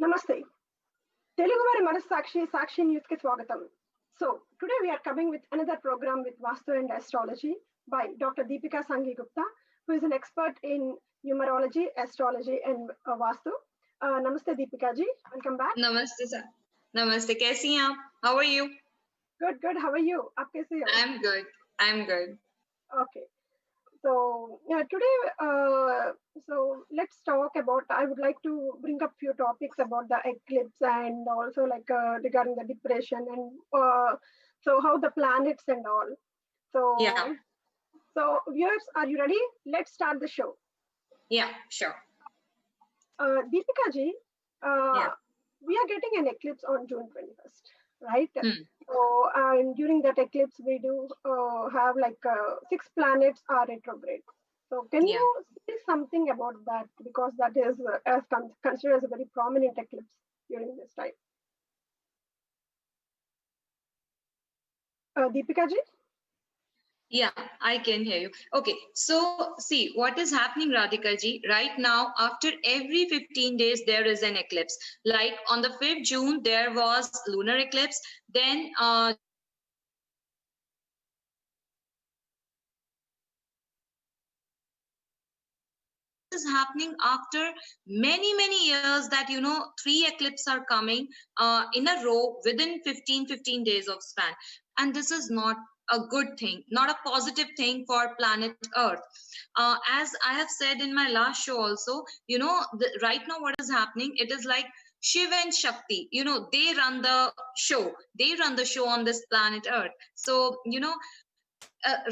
నమస్తే. తెలుగువారి మనస్సాక్షి సాక్షి న్యూస్‌కి స్వాగతం. So today we are coming with another program with Vastu and Astrology by Dr. Deepika Sanghi Gupta, who is an expert in numerology, astrology and Vastu. Namaste Deepika ji, welcome back. नमस्ते sir. नमस्ते, कैसी हैं आप? How are you? Good. How are you? आप कैसे हो? I'm good. Okay. So today, so let's talk about. I would like to bring up few topics about the eclipse and also like regarding the depression and so how the planets and all. So Yeah. so viewers, are you ready? Let's start the show. Yeah, sure. Deepika ji, Yeah. we are getting an eclipse on June 21st, right? So and during that eclipse, we do have like 6 planets are retrograde. So can Yeah. you say something about that, because that is considered as a very prominent eclipse during this time? Deepika ji? Yeah, I can hear you. Okay, so see what is happening, Radhika ji. Right now, after every 15 days, there is an eclipse. Like on the 5th June, there was lunar eclipse. Then is happening after many years that 3 eclipses are coming in a row within 15 days of span, and this is not a good thing, not a positive thing for planet earth. As I have said in my last show also, right now what is happening, it is like Shiva and Shakti, they run the show on this planet earth. So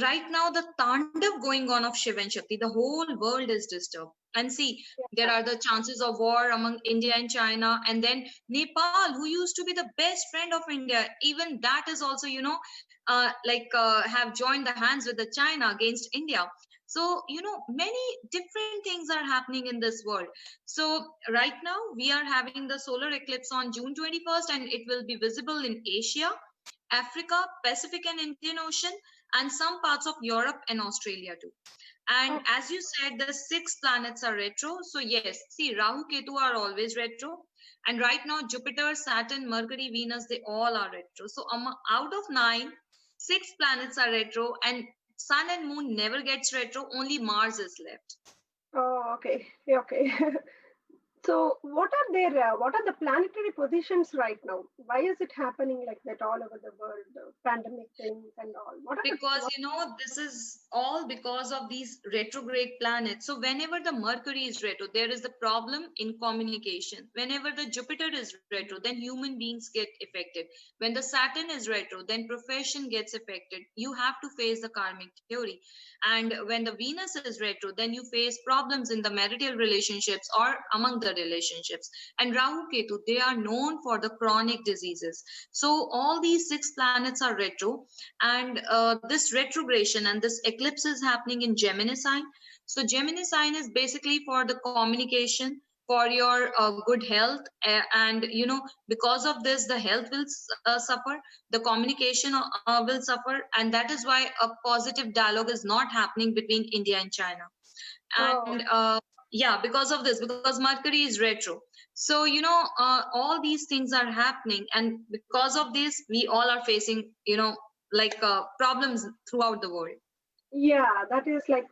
right now the tandav going on of Shiva and Shakti, the whole world is disturbed. And see, there are the chances of war among India and China, and then Nepal, who used to be the best friend of India, even that is also, have joined the hands with the China against India. So, many different things are happening in this world. So, right now we are having the solar eclipse on June 21st, and it will be visible in Asia, Africa, Pacific and Indian Ocean, and some parts of Europe and Australia too. And as you said, the 6 planets are retro. So yes, see, Rahu, Ketu are always retro. And right now, Jupiter, Saturn, Mercury, Venus, they all are retro. So out of 9, 6 planets are retro, and Sun and Moon never gets retro. Only Mars is left. Oh, okay. So what are the planetary positions right now? Why is it happening like that all over the world? Pandemic things and all. Because this is all because of these retrograde planets. So whenever the Mercury is retro, there is the problem in communication. Whenever the Jupiter is retro, then human beings get affected. When the Saturn is retro, then profession gets affected. You have to face the karmic theory. And when the Venus is retro, then you face problems in the marital relationships or among the relationships. And Rahu, Ketu, they are known for the chronic diseases. So all these 6 planets are retro, and this retrogression and this eclipse is happening in Gemini sign. So Gemini sign is basically for the communication, for your good health, and because of this the health will suffer, the communication will suffer, and that is why a positive dialogue is not happening between India and China. And because of this, because Mercury is retro. So all these things are happening, and because of this we all are facing problems throughout the world. Yeah, that is like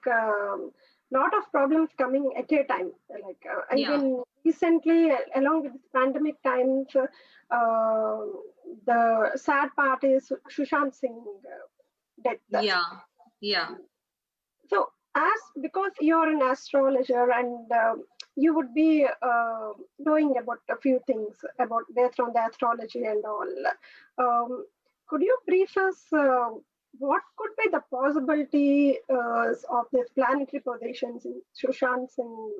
lot of problems coming at a time. Like even recently, along with this pandemic times, the sad part is Sushant Singh death. Yeah. So, because you're an astrologer and you would be knowing about a few things about based on the astrology and all. Could you brief us what could be the possibility of these planetary positions in Sushant Singh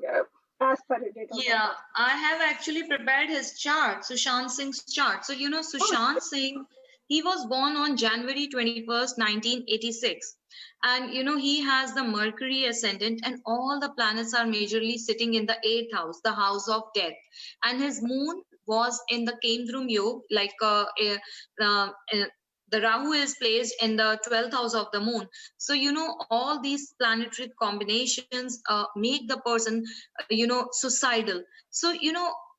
as per the date of birth? I have actually prepared his chart, Sushant Singh's chart. So Sushant Singh, he was born on January 21st, 1986. And he has the Mercury ascendant, and all the planets are majorly sitting in the 8th house, the house of death. And his moon was in the Kendrum Yog, like the Rahu is placed in the 12th house of the moon. So all these planetary combinations make the person suicidal. So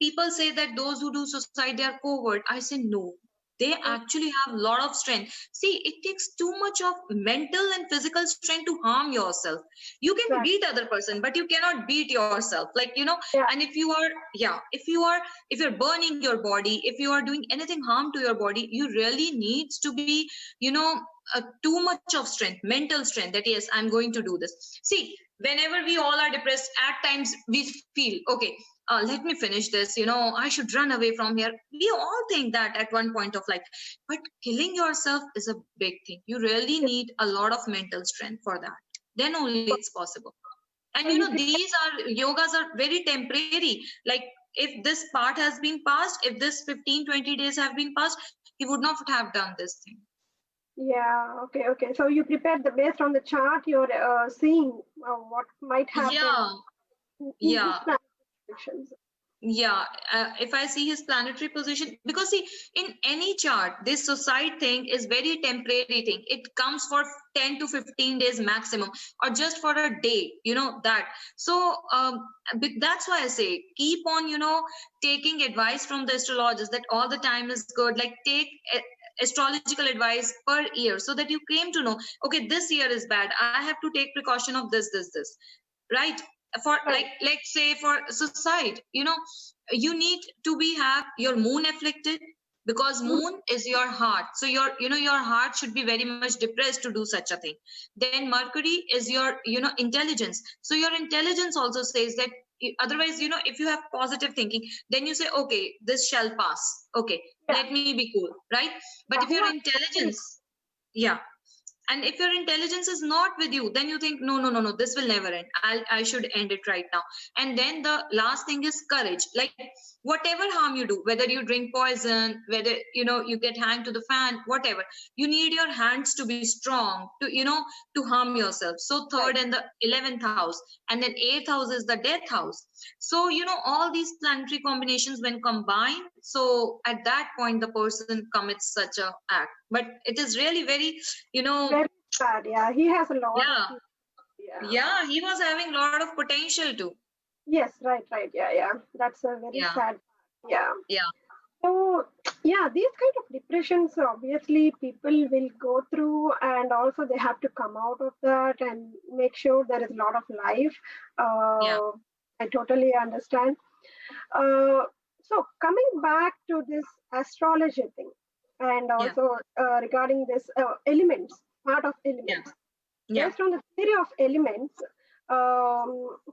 people say that those who do suicide, they are coward. I say no. They actually have a lot of strength. See, it takes too much of mental and physical strength to harm yourself. You can Right. beat other person, but you cannot beat yourself. Like, Yeah. and if you are, if you're burning your body, if you are doing anything harm to your body, you really needs to be, too much of strength, mental strength, that yes, I'm going to do this. See, whenever we all are depressed, at times we feel, okay, let me finish this, I should run away from here. We all think that at one point of life, but killing yourself is a big thing. You really need a lot of mental strength for that. Then only it's possible. And So you these are yogas are very temporary. Like, if this part has been passed, if this 15-20 days have been passed, he would not have done this thing. Yeah, okay. So you prepared the based on the chart, you're seeing what might happen Yeah, in his yeah. predictions. Yeah, if I see his planetary position, because see, in any chart, this suicide thing is very temporary thing. It comes for 10 to 15 days maximum, or just for a day, that. So that's why I say, keep on, taking advice from the astrologers, that all the time is good. Like, take astrological advice per year, so that you came to know, okay, this year is bad. I have to take precaution of this, right? For, Right. like, let's say for suicide, you need to be have your moon afflicted, because moon is your heart. So your heart should be very much depressed to do such a thing. Then Mercury is your intelligence. So your intelligence also says that, otherwise, if you have positive thinking, then you say, okay, this shall pass, okay, Yeah. let me be cool, right? But if your intelligence, yeah, and if your intelligence is not with you, then you think, no, this will never end. I should end it right now. And then the last thing is courage. Like, whatever harm you do, whether you drink poison, whether you get hanged to the fan, whatever, you need your hands to be strong to to harm yourself. So third and the 11th house, and then 8th house is the death house. So all these planetary combinations when combined, so at that point the person commits such a act. But it is really very, Very bad. Yeah, he has a lot of. yeah, Yeah. yeah, he was having a lot of potential too. Yes, right. Yeah. That's a very Yeah, sad. Yeah. yeah, So, yeah, these kind of depressions, obviously, people will go through, and also they have to come out of that and make sure there is a lot of life. yeah, I totally understand. Uh, so, coming back to this astrology thing, and yeah, also regarding this elements, part of yeah, elements, yeah. based on the theory of elements,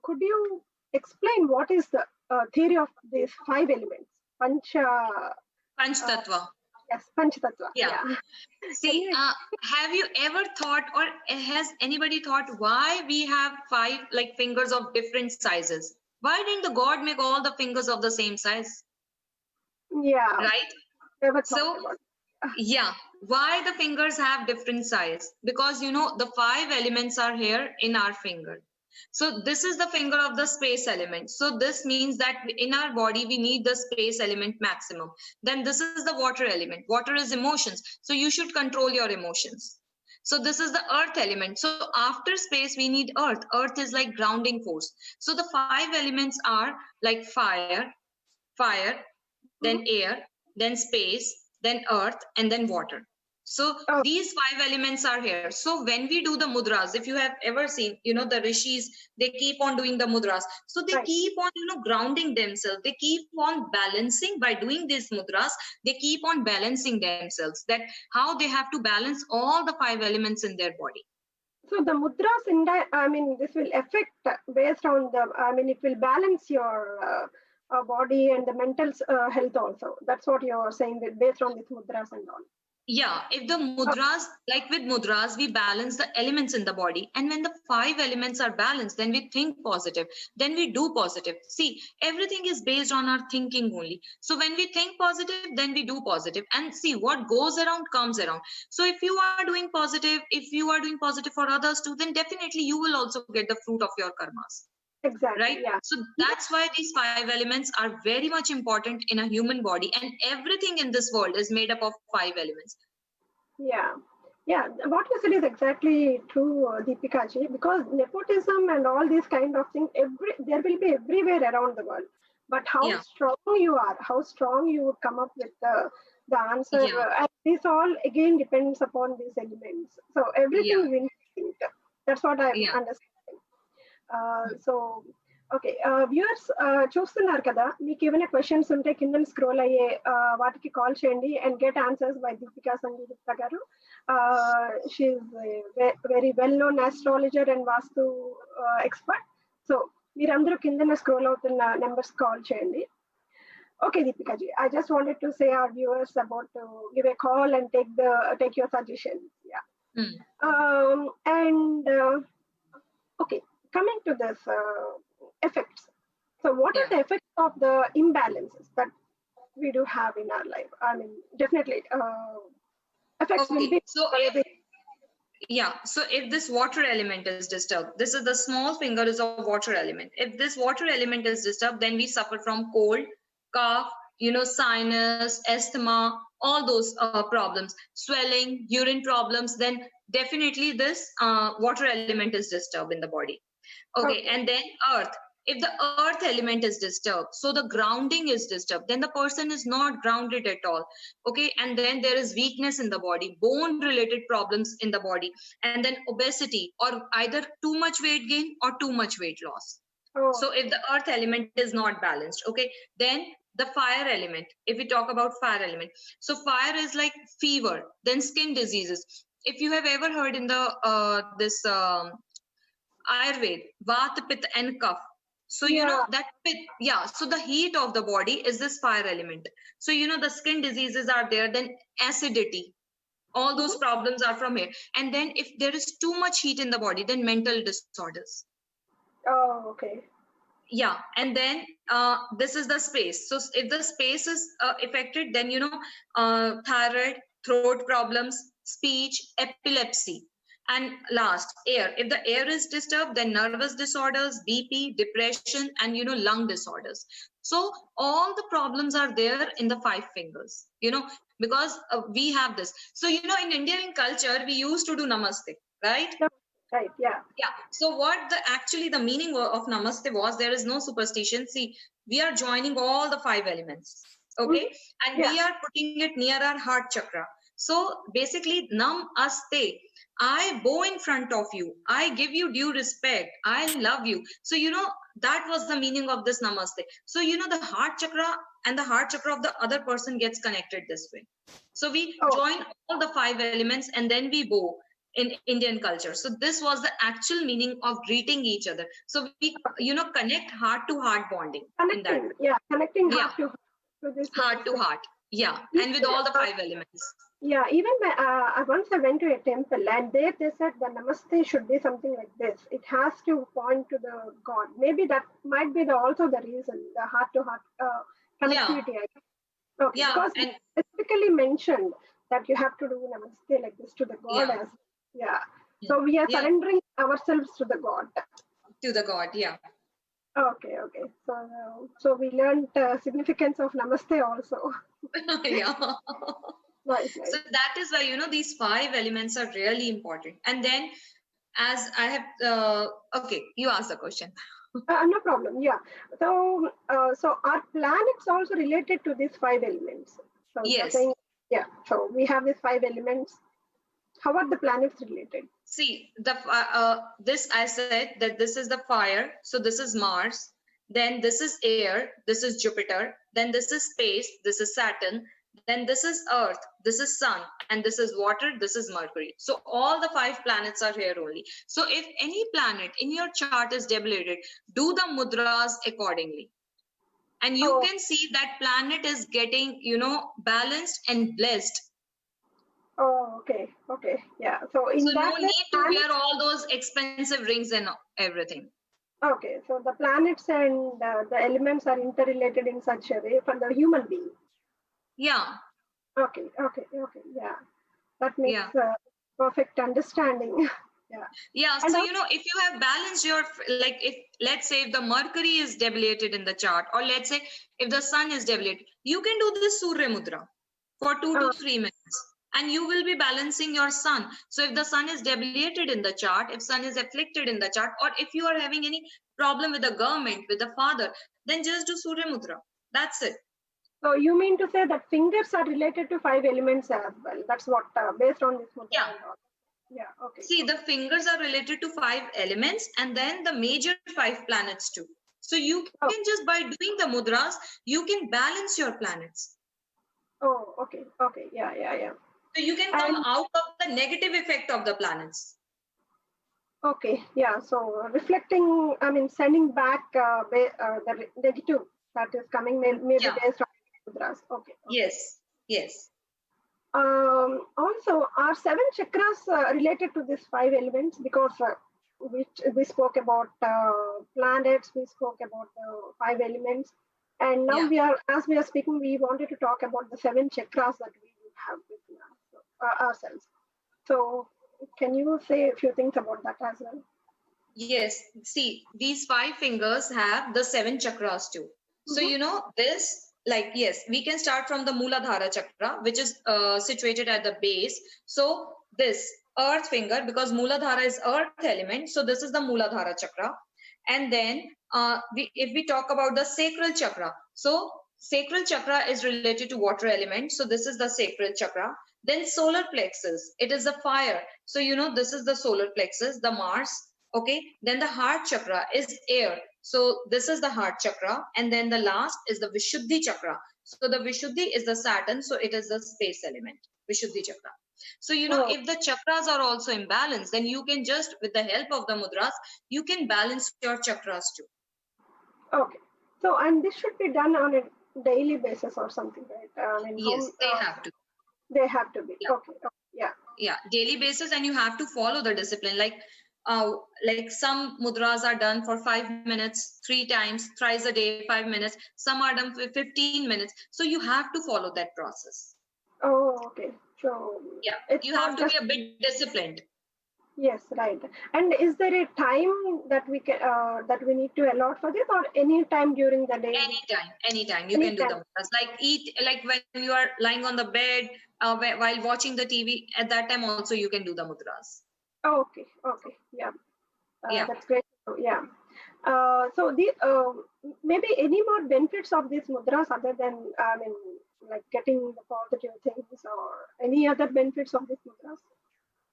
could you explain what is the theory of these five elements? Pancha, Panch uh, Tattva. yes, Panchatattva. Yeah. Yeah. Can See, you? have you ever thought, or has anybody thought, why we have five like fingers of different sizes? Why didn't the God make all the fingers of the same size? Yeah, Right? never thought So, about it. yeah, why the fingers have different size? Because the five elements are here in our finger. So this is the finger of the space element. So this means that in our body we need the space element maximum. Then this is the water element. Water is emotions. So you should control your emotions. So this is the earth element. So after space we need earth. Earth is like grounding force. So the five elements are like fire, then Mhm. air, then space, then earth, and then water. So Oh, these five elements are here. So when we do the mudras, if you have ever seen, the rishis, they keep on doing the mudras. So they right. keep on, grounding themselves. They keep on balancing by doing these mudras. They keep on balancing themselves. That how they have to balance all the five elements in their body. So the mudras, I mean, this will affect based on the. I mean, it will balance your body and the mental health also. That's what you're saying based on these mudras and all. Yeah, if the mudras, like with mudras, we balance the elements in the body. And when the five elements are balanced, then we think positive, then we do positive. See, everything is based on our thinking only. So when we think positive, then we do positive. And see, what goes around comes around. So if you are doing positive, if you are doing positive for others too, then definitely you will also get the fruit of your karmas. Exactly. Right? Yeah. So that's why these five elements are very much important in a human body, and everything in this world is made up of five elements. Yeah. Yeah. What you said is exactly true, Deepika ji, because nepotism and all these kind of things, there will be everywhere around the world. but how Yeah. strong you are, how strong you would come up with the answer. Yeah. And this all again depends upon these elements. So Yeah. everything will change. That's what I'm Yeah. understanding. So okay viewers చూస్తున్నారు కదా, మీకు ఏమైనా questions ఉంటే కింద scroll అయ్యే వాటికి call చేయండి and get answers by Deepika Sangeeta గారు. She's very well known astrologer and vastu expert. So మీరందరూ కింద స్క్రోల్ అవుతున్న నెంబర్స్ కాల్ చేయండి. Okay, Deepika ji, I just wanted to say our viewers about to give a call and take your suggestions. Yeah. And okay, coming to this effects. So, what are the effects of the imbalances that we do have in our life? I mean, definitely, effects will be. So if this water element is disturbed, this is the small finger is a water element. If this water element is disturbed, then we suffer from cold, cough, sinus, asthma, all those problems, swelling, urine problems. Then definitely this water element is disturbed in the body. Okay. And then earth. If the earth element is disturbed, so the grounding is disturbed, then the person is not grounded at all. Okay. And then there is weakness in the body, bone related problems in the body, and then obesity, or either too much weight gain or too much weight loss. So if the earth element is not balanced, okay, then the fire element, if we talk about fire element, so fire is like fever, then skin diseases. If you have ever heard in the this Ayurveda, Vata, Pitta and Kapha. So, that so the heat of the body is this fire element. So, the skin diseases are there, then acidity, all those problems are from here. And then if there is too much heat in the body, then mental disorders. Oh, okay. Yeah. And then this is the space. So if the space is affected, then, thyroid, throat problems, speech, epilepsy. And last, air. If the air is disturbed, then nervous disorders, BP, depression, and, lung disorders. So all the problems are there in the 5 fingers, because we have this. So, in Indian culture, we used to do namaste, right? Right. Yeah. Yeah. So what actually the meaning of namaste was, there is no superstition. See, we are joining all the 5 elements. Okay. And we are putting it near our heart chakra. So basically, namaste. I bow in front of you. I give you due respect. I love you. So, that was the meaning of this namaste. So, the heart chakra and the heart chakra of the other person gets connected this way. So we join all the 5 elements and then we bow in Indian culture. So this was the actual meaning of greeting each other. So we, connect heart to heart bonding. Connecting heart to heart. To this heart to heart. Yeah. And with all the 5 elements. Yeah, even once I went to a temple and there they said the namaste should be something like this. It has to point to the God. Maybe that might be also the reason, the heart to heart connectivity. Okay, because it's specifically mentioned that you have to do namaste like this to the God. So we are surrendering ourselves to the God. To the God, yeah. Okay. So we learned significance of namaste also. Yeah. Nice. So that is why, these 5 elements are really important. And then as I have, okay, you ask the question. No problem. Yeah. So our planets also related to these 5 elements. So yes. So we have these 5 elements. How are the planets related? See, this I said that this is the fire. So this is Mars. Then this is air. This is Jupiter. Then this is space. This is Saturn. Then this is Earth, this is Sun, and this is water, this is Mercury. So all the 5 planets are here only. So if any planet in your chart is debilitated, do the mudras accordingly. And you can see that planet is getting, balanced and blessed. Oh, okay. Yeah. So no need to wear all those expensive rings and everything. Okay. So the planets and the elements are interrelated in such a way for the human being. Yeah. Okay. Yeah. That makes perfect understanding. Yeah. So, if you have balanced your, like, if let's say if the Mercury is debilitated in the chart, or let's say if the Sun is debilitated, you can do this Surya Mudra for 2 to 3 minutes. And you will be balancing your Sun. So if the Sun is debilitated in the chart, if Sun is afflicted in the chart, or if you are having any problem with the government, with the father, then just do Surya Mudra. That's it. So you mean to say that fingers are related to 5 elements as well? That's what based on this mudra Yeah. and all. Yeah. Okay. See, the fingers are related to 5 elements and then the major 5 planets too. So you can just by doing the mudras, you can balance your planets. Oh, okay. Okay. Yeah. Yeah. Yeah. So you can come out of the negative effect of the planets. Okay. Yeah. So reflecting, I mean, sending back the negative that is coming maybe based on mudras. Okay. Yes. Yes. Also, are 7 chakras related to these 5 elements? Because which we spoke about planets, we spoke about the 5 elements, and now as we are speaking, we wanted to talk about the 7 chakras that we have within ourselves. So, can you say a few things about that as well? Yes. See, these 5 fingers have the 7 chakras too. So, you know, this, like, yes, we can start from the Muladhara chakra, which is situated at the base. So this earth finger, because Muladhara is earth element, so this is the Muladhara chakra. And then if we talk about the sacral chakra, so sacral chakra is related to water element. So this is the sacral chakra. Then solar plexus, it is the fire. So, you know, this is the solar plexus, the Mars. Okay. Then the heart chakra is air. So this is the heart chakra. And then the last is the Vishuddhi chakra. So the Vishuddhi is the Saturn. So it is the space element, Vishuddhi chakra. So, you know, if the chakras are also imbalanced, then you can just, with the help of the mudras, you can balance your chakras too. Okay. So, and this should be done on a daily basis or something, right? Yes, they have to. They have to be. Yeah. Okay. Yeah. Yeah, daily basis, and you have to follow the discipline. Like some mudras are done for 5 minutes, 3 times, thrice a day, 5 minutes. Some are done for 15 minutes. So you have to follow that process. Oh, okay. So yeah, you have to be a bit disciplined. Yes, right. And is there a time that we can that we need to allot for this, or any time during the day? Anytime you can do the mudras. Like when you are lying on the bed while watching the TV, at that time also you can do the mudras. Oh, okay. Yeah. That's great. Yeah. So the maybe any more benefits of these mudras other than like getting the positive things, or any other benefits of these mudras?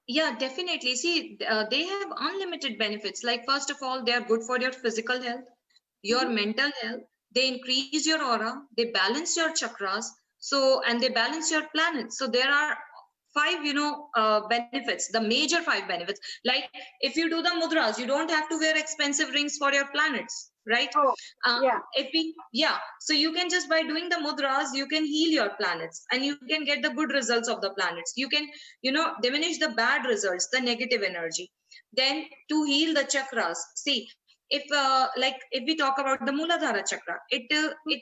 Yeah, definitely. See, they have unlimited benefits. Like, first of all, they are good for your physical health, your mental health. They increase your aura. They balance your chakras. So, and they balance your planets. So there are 5, benefits, the major 5 benefits. Like, if you do the mudras, you don't have to wear expensive rings for your planets, right? So you can just, by doing the mudras, you can heal your planets and you can get the good results of the planets. You can, diminish the bad results, the negative energy. Then to heal the chakras, see, if we talk about the Muladhara chakra, it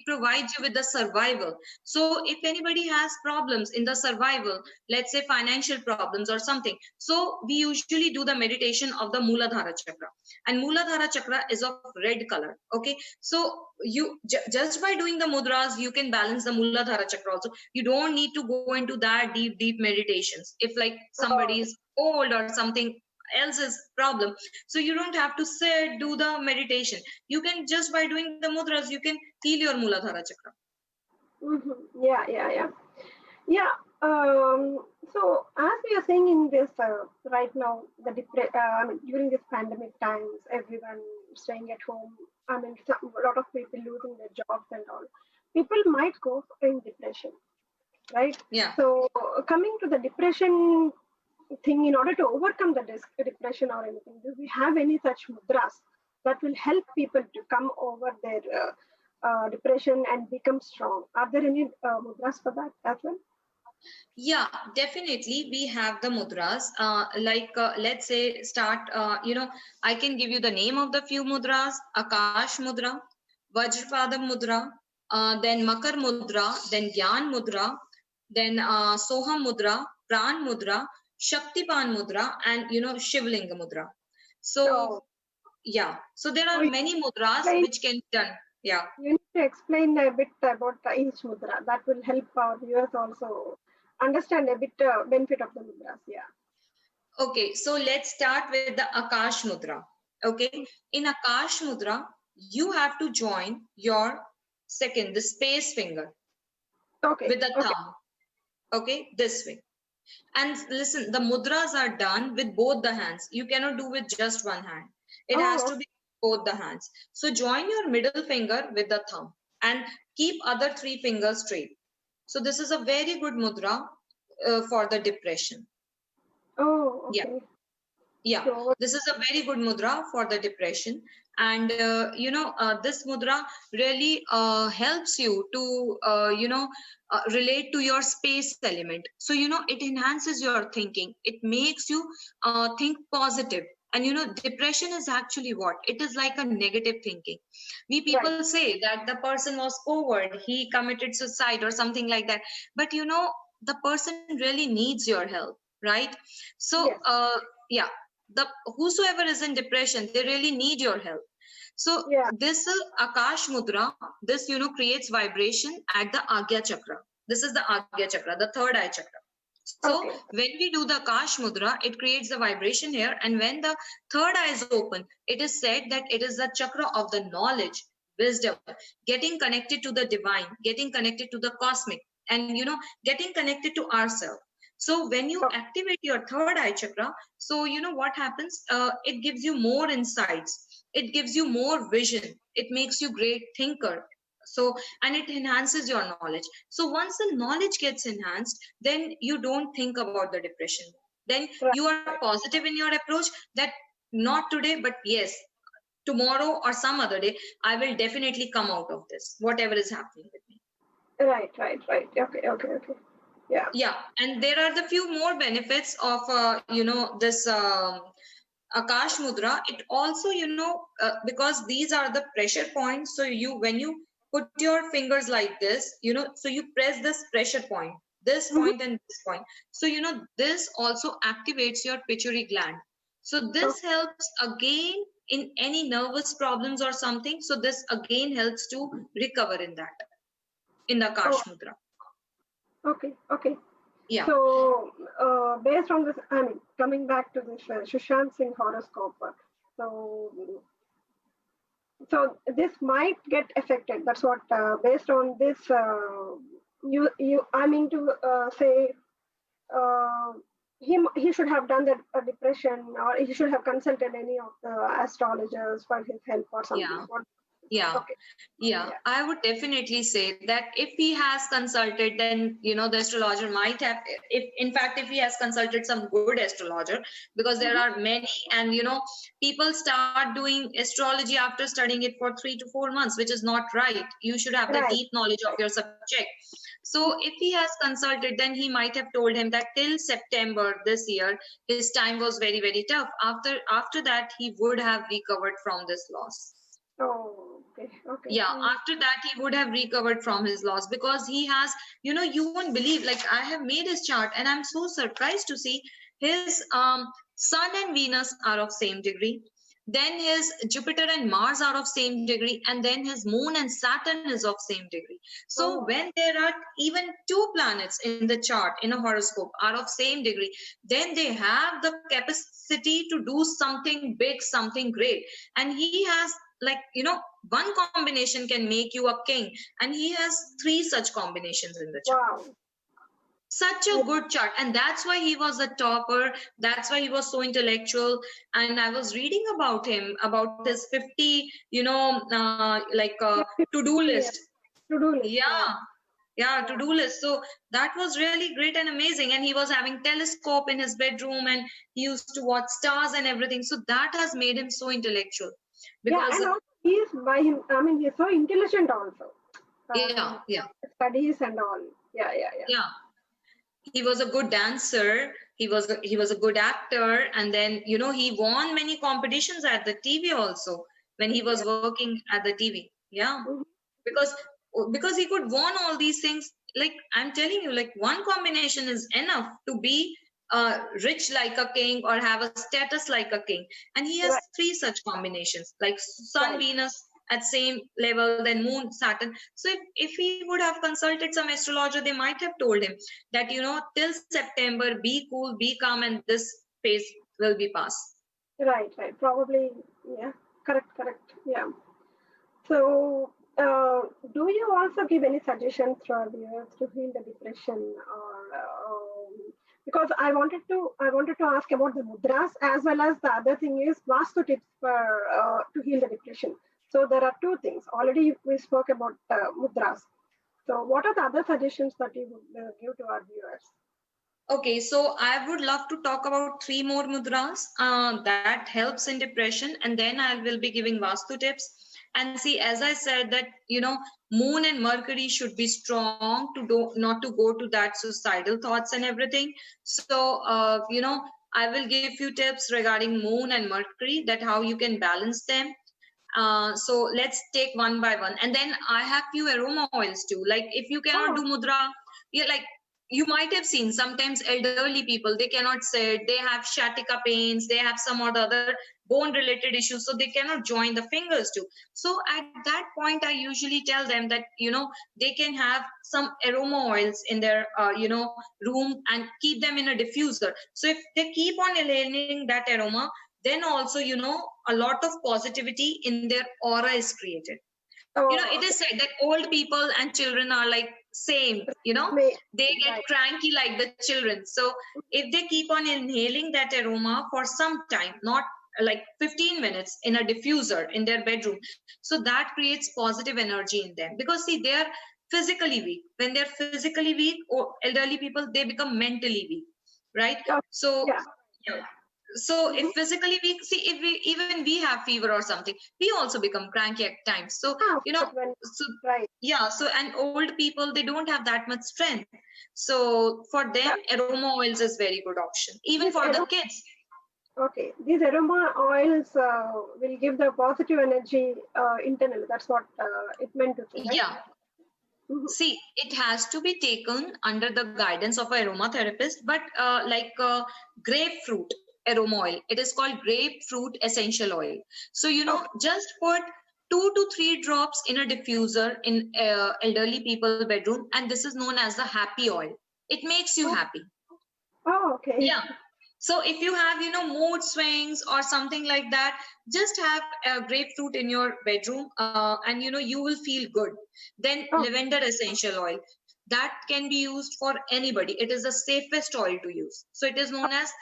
provides you with the survival. So if anybody has problems in the survival, let's say financial problems or something, so we usually do the meditation of the Muladhara chakra, and Muladhara chakra is of red color. Okay, so you just by doing the mudras, you can balance the Muladhara chakra also. You don't need to go into that deep meditations if like somebody is old or something else's problem. So you don't have to sit, do the meditation. You can just by doing the mudras, you can heal your Muladhara chakra. Yeah. So as we are saying in this right now, during this pandemic times, everyone staying at home. A lot of people losing their jobs and all. People might go in depression, right? Yeah. So coming to the depression thing, in order to overcome the depression or anything, do we have any such mudras that will help people to come over their depression and become strong? Are there any mudras for that as well? Yeah, definitely. We have the mudras. Let's say start, I can give you the name of the few mudras: Akash Mudra, Vajrapadam Mudra, then Makar Mudra, then Gyan Mudra, then Soham Mudra, Pran Mudra, Shaktipan Mudra, and, Shivlinga Mudra. So, yeah. So there are many mudras which can be done. Yeah. You need to explain a bit about each mudra. That will help our viewers also understand a bit benefit of the mudras. Yeah. Okay, so let's start with the Akash Mudra. Okay, in Akash Mudra, you have to join your second, the space finger Okay. with the Okay. thumb. Okay, this way. And listen, the mudras are done with both the hands. You cannot do with just one hand. It has Oh, to be both the hands. So join your middle finger with the thumb and keep other three fingers straight. So this is a very good mudra for the depression. oh, Yeah. okay. Yeah, So, this is a very good mudra for the depression. And this mudra really helps you to relate to your space element. So it enhances your thinking, it makes you think positive. And depression is actually what it is, like a negative thinking. We right. people say that the person was coward, he committed suicide or something like that, but the person really needs your help, right? So Yes. yeah, the whosoever is in depression, they really need your help. So Yeah. this Akash Mudra, this creates vibration at the Agya Chakra. This is the Agya Chakra, the third eye chakra. So Okay. when we do the Akash Mudra, it creates the vibration here, and when the third eye is open, it is said that it is the chakra of the knowledge, wisdom, getting connected to the divine, getting connected to the cosmic, and getting connected to ourselves. So when you Oh, activate your third eye chakra, so what happens? It gives you more insights. It gives you more vision. It makes you great thinker. So, and it enhances your knowledge. So once the knowledge gets enhanced, then you don't think about the depression. Then right. you are positive in your approach that not today, but yes, tomorrow or some other day, I will definitely come out of this, whatever is happening with me. Right. Right. Right. Okay. Okay. Okay. Yeah. Yeah, and there are the few more benefits of this Akash Mudra. It also because these are the pressure points. So when you put your fingers like this, so you press this pressure point, this Mhm. point and this point. So this also activates your pituitary gland. So Oh, this helps again in any nervous problems or something. So this again helps to recover in that, in the oh, Akash Mudra. okay. Okay. Yeah. So, based on this, I mean, coming back to this Sushant Singh horoscope, so this might get affected. That's what, based on this, I mean to say, uh, he should have done that depression, or he should have consulted any of the astrologers for his help or something. Yeah. What? Yeah, Okay. yeah. Yeah. I would definitely say that if he has consulted, then the astrologer might have. If in fact, if he has consulted some good astrologer, because there Mhm. are many, and people start doing astrology after studying it for 3 to 4 months, which is not right. You should have the Right. deep knowledge of Right. your subject. So if he has consulted, then he might have told him that till September this year, his time was very, very tough. After that, he would have recovered from this loss. Oh, okay. Okay. Yeah, after that he would have recovered from his loss, because he has, you won't believe, like I have made his chart and I'm so surprised to see his sun and Venus are of same degree, then his Jupiter and Mars are of same degree, and then his moon and Saturn is of same degree. So Oh, when there are even two planets in the chart, in a horoscope, are of same degree, then they have the capacity to do something big, something great. And he has, like, one combination can make you a king, and he has three such combinations in the chart. wow. Such a Yeah. good chart, and that's why he was a topper, that's why he was so intellectual. And I was reading about him, about his 50 Yeah. to-do 50 list. to-do list. Yeah, Wow. yeah, Yeah. to-do list. So that was really great and amazing, and he was having telescope in his bedroom, and he used to watch stars and everything. So that has made him so intellectual, Yeah, because and also he's by him. I mean, he's so intelligent also. yeah, Uh, yeah, Studies and all. Yeah, yeah, yeah. yeah, he was a good dancer, he was a good actor, and then he won many competitions at the TV also, when he was Yeah. working at the TV. Yeah, Mhm. because he could won all these things. Like I'm telling you, like one combination is enough to be rich like a king, or have a status like a king. And he has Right, three such combinations, like sun, right. Venus at same level, then moon, Saturn. So if he would have consulted some astrologer, they might have told him that till September, be cool, be calm, and this phase will be past. Right, right. Probably. Yeah, correct. Yeah. So, do you also give any suggestions to our viewers to heal the depression, or because I wanted to ask about the mudras as well as the other thing is vastu tips for to heal the depression. So there are two things. Already we spoke about mudras. So what are the other suggestions that you would give to our viewers? Okay, so I would love to talk about three more mudras that helps in depression, and then I will be giving Vastu tips. And see, as I said that Moon and Mercury should be strong to do not to go to that suicidal thoughts and everything. So I will give few tips regarding Moon and Mercury, that how you can balance them. So let's take one by one, and then I have few aroma oils too. Like if you cannot do Oh, mudra, yeah, like you might have seen sometimes elderly people, they cannot sit, they have sciatica pains, they have some or the other bone related issues, so they cannot join the fingers too. So at that point I usually tell them that they can have some aroma oils in their room and keep them in a diffuser. So if they keep on inhaling that aroma, then also a lot of positivity in their aura is created. It oh, is said that old people and children are like same, okay. they get Right. cranky like the children. So if they keep on inhaling that aroma for some time, not like 15 minutes in a diffuser in their bedroom, so that creates positive energy in them. Because see, they are physically weak. When they're physically weak, or elderly people, they become mentally weak, right? Oh, So yeah. yeah. So if Mhm. physically weak, see, if we even we have fever or something, we also become cranky at times. So Yeah, of you know course, when so right. yeah, so and old people, they don't have that much strength. So for them Yeah, aroma oils is very good option, even this for the aroma, kids. okay, these aroma oils will give the positive energy internally. That's what it meant to say, right? Yeah, Mhm. see, it has to be taken under the guidance of a aromatherapist, but grapefruit aroma oil, it is called grapefruit essential oil. So Okay. just put 2 to 3 drops in a diffuser in elderly people bedroom, and this is known as the happy oil. It makes you Oh, happy. oh, okay. Yeah. So if you have, mood swings or something like that, just have a grapefruit in your bedroom, and you will feel good. Then Oh, lavender essential oil, that can be used for anybody. It is the safest oil to use. So it is known as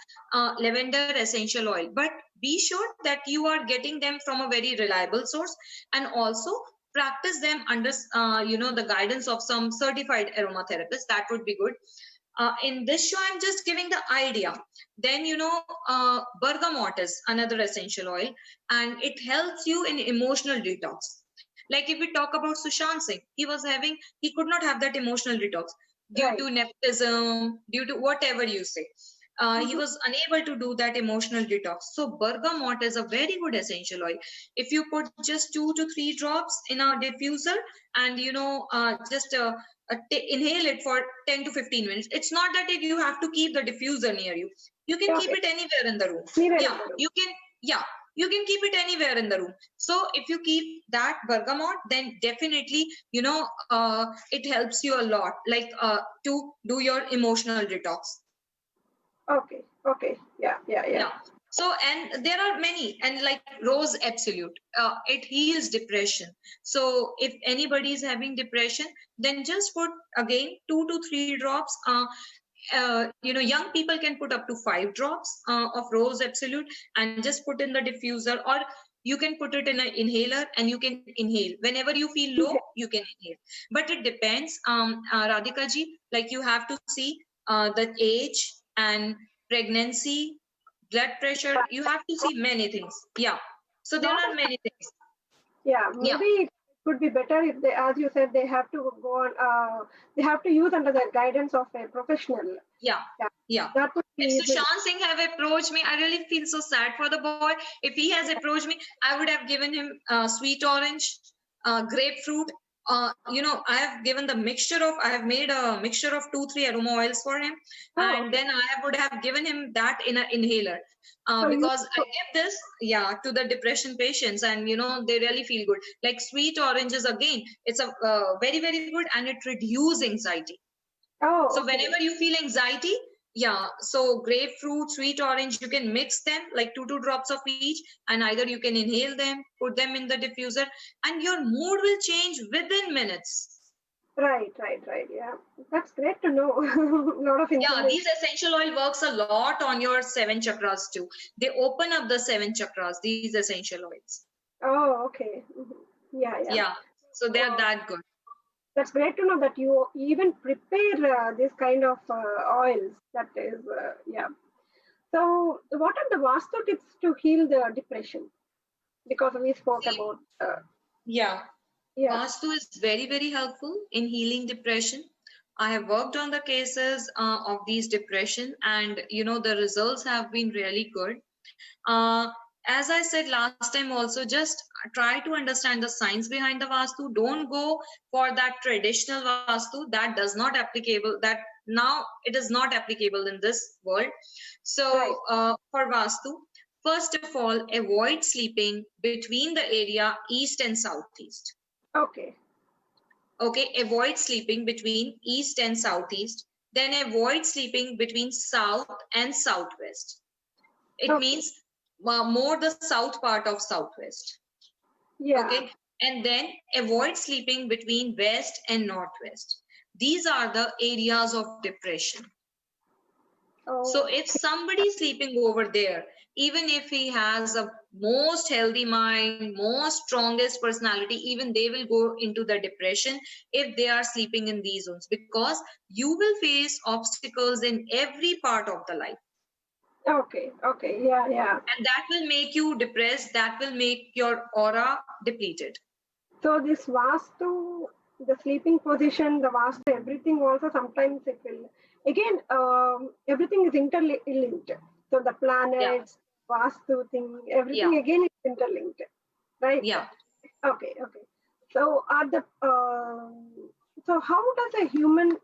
lavender essential oil. But be sure that you are getting them from a very reliable source, and also practice them under the guidance of some certified aromatherapist. That would be good. In this show I'm just giving the idea. Then bergamot is another essential oil, and it helps you in emotional detox. Like if we talk about Sushant Singh, he could not have that emotional detox due right. to nepotism, due to whatever you say. He Mhm. was unable to do that emotional detox. So bergamot is a very good essential oil. If you put just 2 to 3 drops in a diffuser, and inhale it for 10 to 15 minutes. It's not that you have to keep the diffuser near you. You can keep Okay. it anywhere in the room. Anywhere in Yeah, the room. you can keep it anywhere in the room. So if you keep that bergamot, then definitely it helps you a lot, like to do your emotional detox. Okay. Okay. Yeah. Yeah. So, and there are many, and like Rose Absolute, it heals depression. So, if anybody is having depression, then just put again 2 to 3 drops. Young people can put up to 5 drops of Rose Absolute and just put in the diffuser, or you can put it in an inhaler and you can inhale whenever you feel low. Okay. You can inhale, but it depends. Radhika ji, like you have to see the age and pregnancy, blood pressure. You have to see many things. Yeah. So there Not are a many things. Yeah, Yeah. maybe it could be better if they, as you said, they have to go on, they have to use under the guidance of a professional. Yeah. Yeah, Yeah. that would be If easy. Sushant Singh have approached me, I really feel so sad for the boy. If he has approached me, I would have given him sweet orange, grapefruit. I have given the mixture of, I have made a mixture of 2, 3 aroma oils for him. Oh, And okay. then I would have given him that in an inhaler, So you, because I give this, yeah, to the depression patients, and, they really feel good. Like sweet oranges, again, it's a very, very good, and it reduces anxiety. oh, So okay. whenever you feel anxiety, Yeah, so grapefruit, sweet orange, you can mix them like two drops of each, and either you can inhale them, put them in the diffuser, and your mood will change within minutes. Right, right, right. Yeah, that's great to know. A lot of Yeah, these information. essential oil works a lot on your seven chakras too. They open up the seven chakras, these essential oils. Oh, okay. Mhm. Yeah, yeah. Yeah, so they're Wow. that good. That's great to know that you even prepare this kind of oils. That is, yeah. So, what are the Vastu tips to heal the depression? Because we spoke See, about, yeah, yeah. Vastu is very, very helpful in healing depression. I have worked on the cases of these depression, and the results have been really good. Uh, as I said last time, also just try to understand the science behind the Vastu. Don't go for that traditional Vastu that does not applicable. That now it is not applicable in this world. Right. So for Vastu, first of all, avoid sleeping between the area east and southeast. Okay. Okay, avoid sleeping between east and southeast. Then avoid sleeping between south and southwest. It Okay. means more the south part of southwest. Yeah. Okay, and then avoid sleeping between west and northwest. These are the areas of depression. So Oh, if somebody is sleeping over there, even if he has a most healthy mind, most strongest personality, even they will go into the depression if they are sleeping in these zones, because you will face obstacles in every part of the life, okay. Okay. Yeah. Yeah. and that will make you depressed, that will make your aura depleted. So this Vastu, the sleeping position, the Vastu, everything also sometimes it will, again, everything is interlinked. So the Yeah, planets, Vastu thing, everything yeah, again is interlinked, right? yeah. Okay, okay. So are the, so how does a human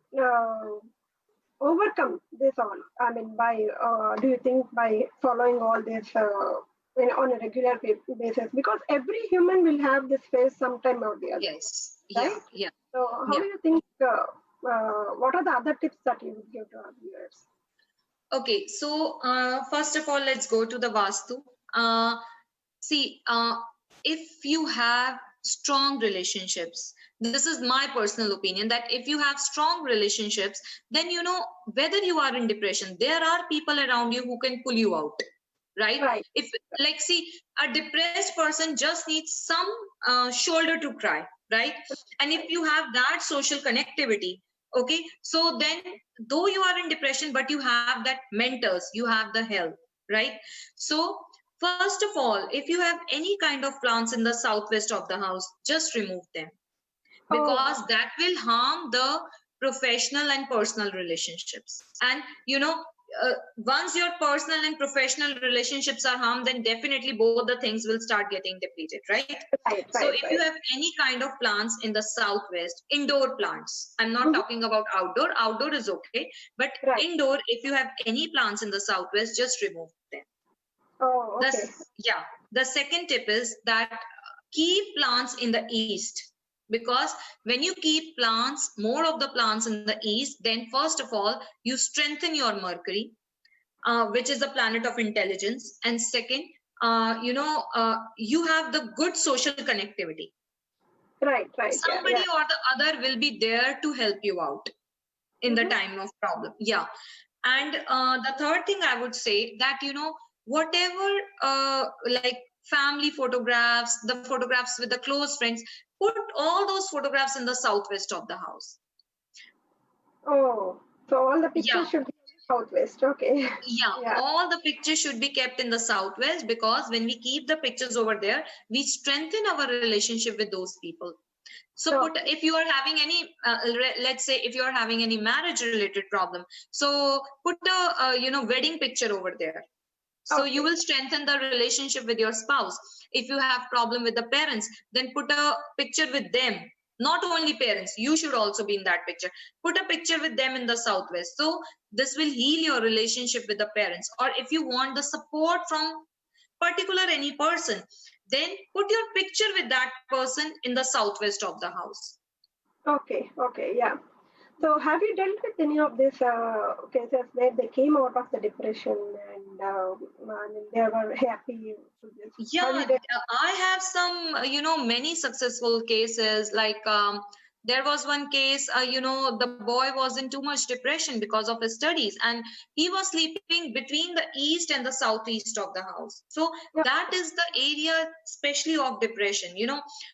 overcome this all? I mean, by, do you think by following all this on a regular basis? Because every human will have this phase sometime or the other, Yes, right? yeah, yeah, So, how yeah. do you think? What are the other tips that you would give to our viewers? Okay, so first of all, let's go to the Vastu. Uh, See, if you have strong relationships, this is my personal opinion that if you have strong relationships, then whether you are in depression, there are people around you who can pull you out, right? Right. If, like, see, a depressed person just needs some shoulder to cry, right? And if Right. you have that social connectivity, okay, so then though you are in depression, but you have that mentors, you have the help, right? So first of all, if you have any kind of plants in the southwest of the house, just remove them, because Oh, that will harm the professional and personal relationships. And once your personal and professional relationships are harmed, then definitely both the things will start getting depleted, right? right, So right, if you right. have any kind of plants in the southwest, indoor plants, I'm not Mhm. talking about outdoor is okay, but Right. indoor, if you have any plants in the southwest, just remove them. Oh, the okay. yeah, the second tip is that keep plants in the east, because when you keep plants, more of the plants in the east, then first of all you strengthen your Mercury, which is the planet of intelligence, and second, you have the good social connectivity. Right, right. Yeah, Somebody yeah. or the other will be there to help you out in the Hmm. time of problem. Yeah. And the third thing I would say that whatever like family photographs, the photographs with the close friends, put all those photographs in the southwest of the house. Oh, so all the Yeah, pictures should be southwest. Okay. yeah, Yeah. all the pictures should be kept in the southwest, because when we keep the pictures over there, we strengthen our relationship with those people. So put, Okay. if you are having any let's say if you are having any marriage related problem, so put a wedding picture over there, so you Okay. will strengthen the relationship with your spouse. If you have problem with the parents, then put a picture with them. Not only parents, you should also be in that picture. Put a picture with them in the southwest, so this will heal your relationship with the parents. Or if you want the support from particular any person, then put your picture with that person in the southwest of the house. Okay. Okay. Yeah. So have you dealt with any of these cases where they came out of the depression and I mean, they were happy to this? Yeah, Have you dealt? I have some, many successful cases. Like there was one case, the boy was in too much depression because of his studies, and he was sleeping between the east and the southeast of the house. So Yeah. that is the area, especially of depression.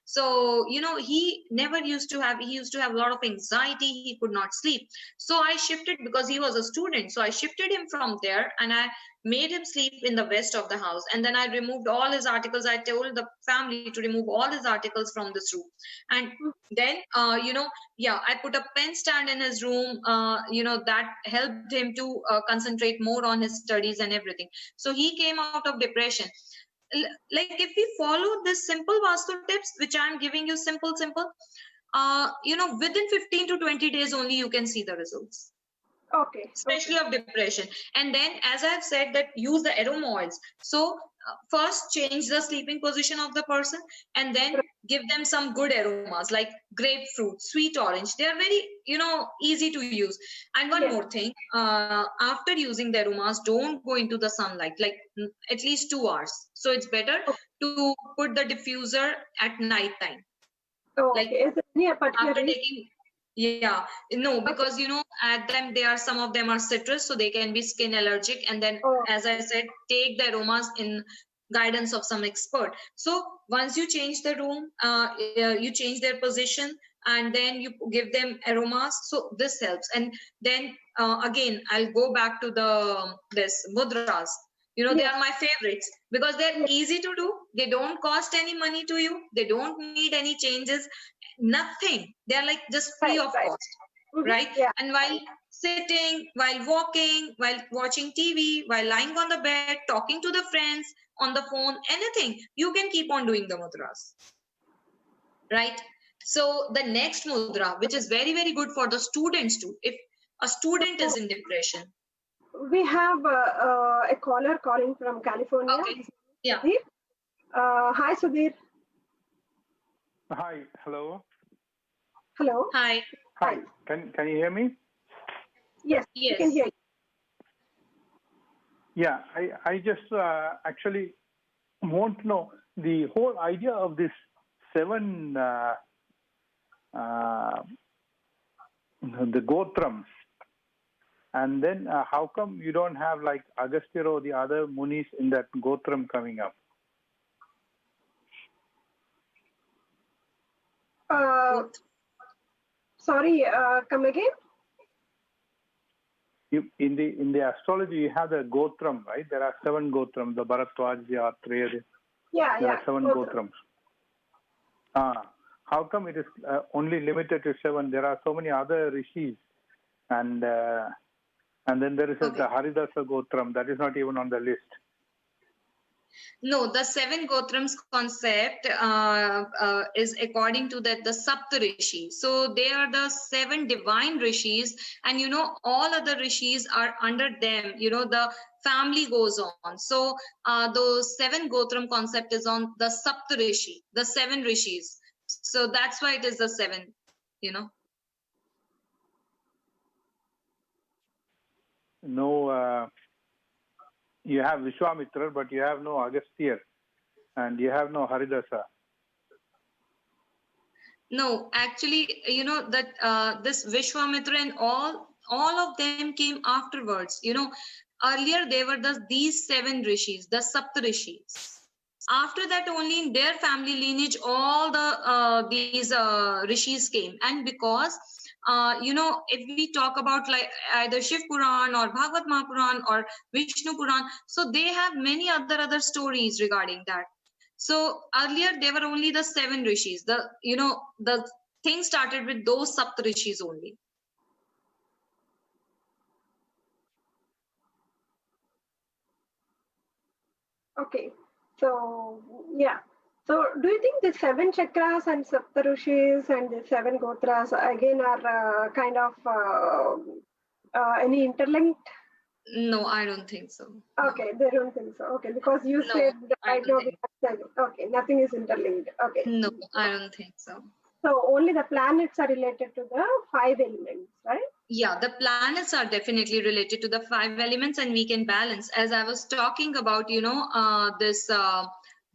So he never used to have. He used to have a lot of anxiety. He could not sleep. So I shifted because he was a student. So I shifted him from there, and I made him sleep in the west of the house, and then I removed all his articles. I told the family to remove all his articles from this room, and then yeah, I put a pen stand in his room, that helped him to concentrate more on his studies and everything. So he came out of depression. Like if we follow this simple vastu tips which I'm giving you, simple, within 15 to 20 days only you can see the results, Okay. especially Okay. of depression. And then, as I've said, that use the aroma oils. So first change the sleeping position of the person, and then give them some good aromas like grapefruit, sweet orange. They are very easy to use. And one Yes. more thing, after using the aromas, don't go into the sunlight like at least 2 hours. So it's better Okay. to put the diffuser at night time, like Okay. Is there any particular after reason? taking. Yeah, no, Okay. because at them they are, some of them are citrus, so they can be skin allergic. And then, Oh, as I said, take the aromas in guidance of some expert. So once you change the room, you change their position, and then you give them aromas. So this helps. And then again, I'll go back to this mudras. They yes. are my favorites because they're Yes. easy to do. They don't cost any money to you. They don't need any changes, nothing. They're like just free Right. of Right. cost, Mm-hmm. right? Yeah. And while sitting, while walking, while watching TV, while lying on the bed, talking to the friends, on the phone, anything, you can keep on doing the mudras, right? So the next mudra, which is very, very good for the students too, if a student is So in depression. we have a caller calling from California. Okay. Yeah. Sudhir. Hi, Sudhir. Hi, hello. Hello. Hi. Hi, can you hear me? Yes, we can Yes. hear you. Yeah, I just actually want to know the whole idea of this 7 the Gotrams, and then how come you don't have like Agastya or the other munis in that Gotram coming up? Both. Sorry, come again. In the astrology, you have the Gotram, right? There are 7 Gotrams, the Bharadwaj, the Atreya. Yeah, There yeah. are 7 Gotrams. How come it is only limited to 7? There are so many other rishis, and then there is the Haridasa Gotram that is not even on the list. No, the 7 Gotrams concept is according to the Saptarishi. So they are the 7 divine rishis, and all other rishis are under them. The family goes on. So those 7 Gotram concept is on the Saptarishi, the 7 rishis. So that's why it is the 7. No, you have Vishwamitra, but you have no Agastya, and you have no Haridasa. No, actually, that this Vishwamitra and all of them came afterwards. Earlier they were these 7 rishis, the Saptarishis. After that, only in their family lineage, all these rishis came. And because if we talk about like either Shiv Puran or Bhagavad Mahapuran or Vishnu Puran, so they have many other stories regarding that. So earlier they were only the 7 rishis. The thing started with those Sapt rishis only. Okay. So yeah. So do you think the 7 chakras and Saptarushis and the 7 Gotras again are kind of any interlinked? No, I don't think so. Okay, they don't think so. Okay, because you No, said I right don't now we think. have 7. Okay, nothing is interlinked. Okay. No, I don't think so. So only the planets are related to the 5 elements, right? Yeah, the planets are definitely related to the 5 elements, and we can balance. As I was talking about, this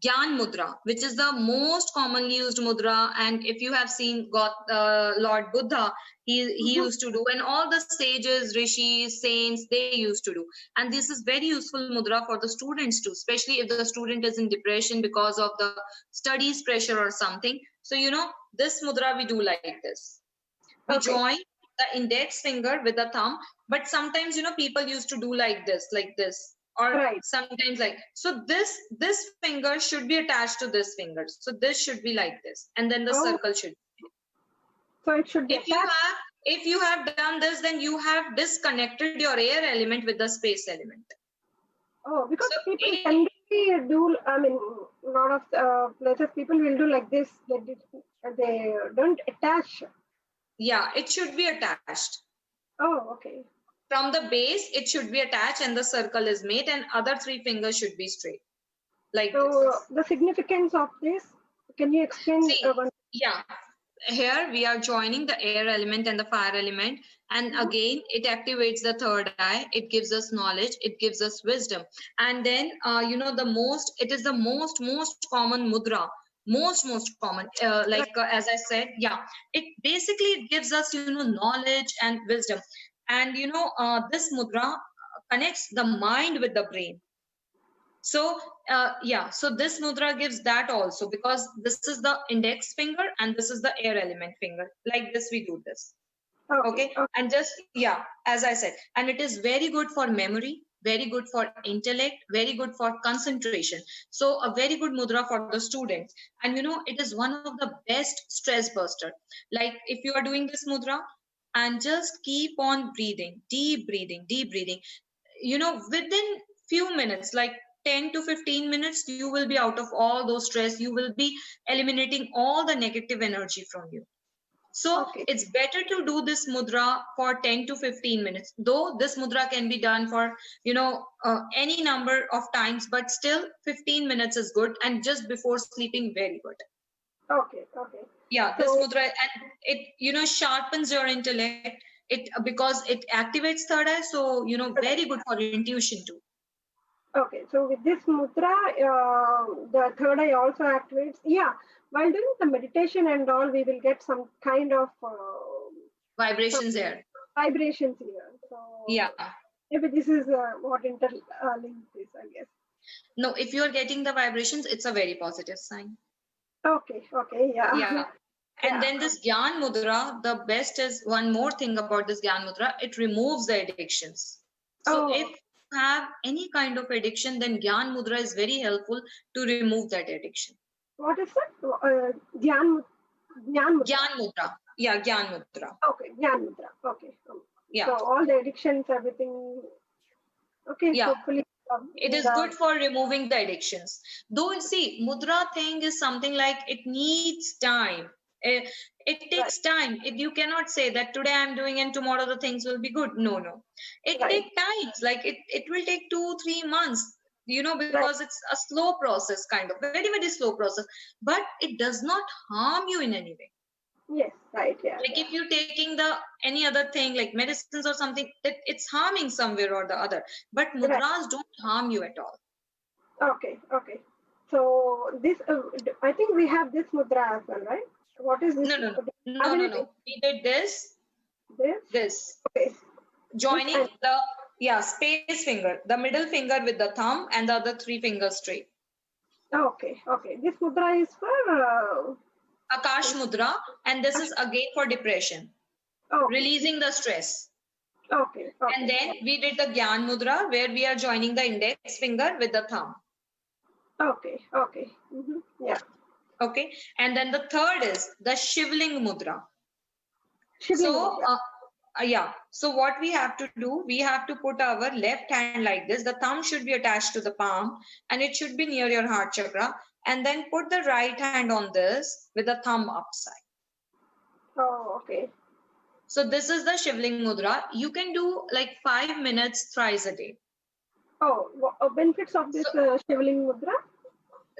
Gyan Mudra, which is the most commonly used mudra. And if you have seen Lord Buddha, he used to do, and all the sages, rishis, saints, they used to do. And this is very useful mudra for the students too, especially if the student is in depression because of the studies pressure or something. So, this mudra we do like this. We Okay. join the index finger with the thumb, but sometimes people used to do like this, or Right. sometimes like so. This finger should be attached to this finger, so this should be like this, and then the Oh. circle should be. So it should be If you have done this, then you have disconnected your air element with the space element. Oh, because So people generally do, I mean, a lot of places people will do like this. They don't attach. yeah, it should be attached. Oh, okay. From the base, it should be attached and the circle is made, and other 3 fingers should be straight. Like So this. the significance of this, can you explain? See, yeah. Here we are joining the air element and the fire element, and again it activates the third eye. It gives us knowledge, it gives us wisdom, and then it is the most common mudra, most common, as I said, yeah, it gives us knowledge and wisdom. And this mudra connects the mind with the brain. So so this mudra gives that also, because this is the index finger and this is the air element finger. Like this, we do this. Okay. And just, yeah, as I said, and it is very good for memory, very good for intellect, very good for concentration. So a very good mudra for the students. And it is one of the best stress buster. Like if you are doing this mudra and just keep on breathing, deep breathing, within few minutes, like 10 to 15 minutes, you will be out of all those stress. You will be eliminating all the negative energy from you. So it's better to do this mudra for 10 to 15 minutes, though this mudra can be done for any number of times, but still 15 minutes is good, and just before sleeping, very good. Okay. Yeah, this mudra, and it sharpens your intellect, because it activates third eye, so very good for intuition too. Okay, so with this mudra, the third eye also activates. Yeah, while doing the meditation and all, we will get some kind of vibrations here. Vibrations here. So yeah, maybe this is what interlinked is, I guess. No, if you are getting the vibrations, it's a very positive sign. Okay, yeah. Yeah. And then this Gyan Mudra, the best is one more thing about this Gyan Mudra, it removes the addictions. So if you have any kind of addiction, then Gyan Mudra is very helpful to remove that addiction. What is it? Gyan Mudra. Gyan Mudra. Yeah, Gyan Mudra. Okay, Gyan Mudra. Okay. Yeah. So all the addictions, everything. Okay, yeah. Hopefully. It is good for removing the addictions. Though, see, mudra thing is something like it needs time. It takes time. You cannot say that today I'm doing and tomorrow the things will be good. No. It takes time. Like it will take 2-3 months, because it's a slow process, kind of very, very slow process, but it does not harm you in any way. Yes, right. Yeah. Like if you're taking any other thing like medicines or something, it's harming somewhere or the other. But mudras don't harm you at all. Okay. So this, I think we have this mudra as well, right? What is this? No. We did this. This. Okay. Joining the space finger, the middle finger with the thumb and the other 3 fingers straight. Okay. This mudra is for Akash Mudra, and this is again for depression, releasing the stress. Okay. And then we did the Gyan Mudra, where we are joining the index finger with the thumb. Okay. Yeah. Okay, and then the third is the Shivling Mudra. So what we have to do, we have to put our left hand like this. The thumb should be attached to the palm, and it should be near your heart chakra. And then put the right hand on this with the thumb upside. Oh, okay. So this is the Shivling Mudra. You can do like 5 minutes thrice a day. Oh, benefits of this Shivling Mudra?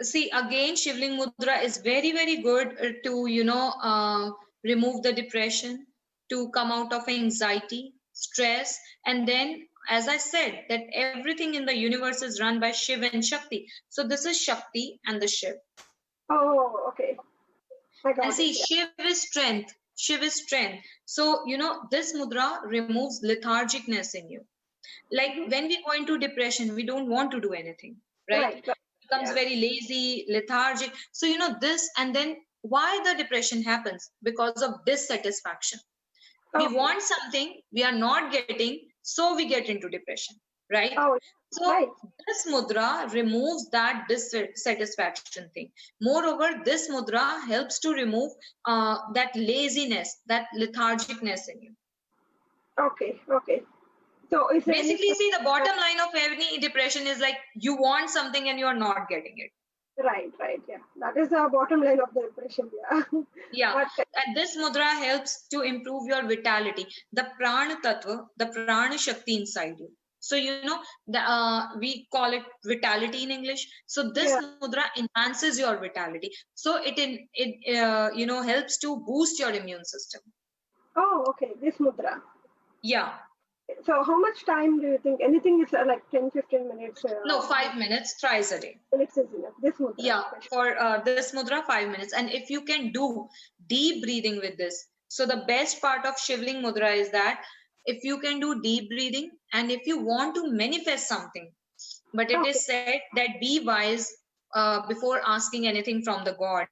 see, again, Shivling Mudra is very, very good to, remove the depression, to come out of anxiety, stress. And then, as I said, that everything in the universe is run by Shiv and Shakti. So this is Shakti and the Shiv. Oh, okay. I got And see, it. Yeah. Shiv is strength. Shiv is strength. So, this mudra removes lethargicness in you. Like Mhm. when we go into depression, we don't want to do anything, right? Right. Right. Becomes Yeah. very lazy, lethargic. So, this, and then why the depression happens? Because of dissatisfaction. We Okay. want something we are not getting, so we get into depression, right? Oh, So right. this mudra removes that dissatisfaction thing. Moreover, this mudra helps to remove that laziness, that lethargicness in you. Okay. Okay. So is there any Basically, see, the bottom line of any depression is like you want something and you're not getting it. right, right, yeah. That is the bottom line of the depression, yeah. Yeah, But and this mudra helps to improve your vitality, the prana tattva, the prana shakti inside you. So we call it vitality in English. So this yeah. mudra enhances your vitality. So it helps to boost your immune system. Oh, okay. This mudra. Yeah. So how much time do you think? Anything is like 10, 15 minutes. No, 5 minutes thrice a day. Minutes is enough. This mudra. Yeah, Especially. for this mudra, 5 minutes. And if you can do deep breathing with this, so the best part of Shivling mudra is that if you can do deep breathing and if you want to manifest something, but it Okay. is said that be wise before asking anything from the God.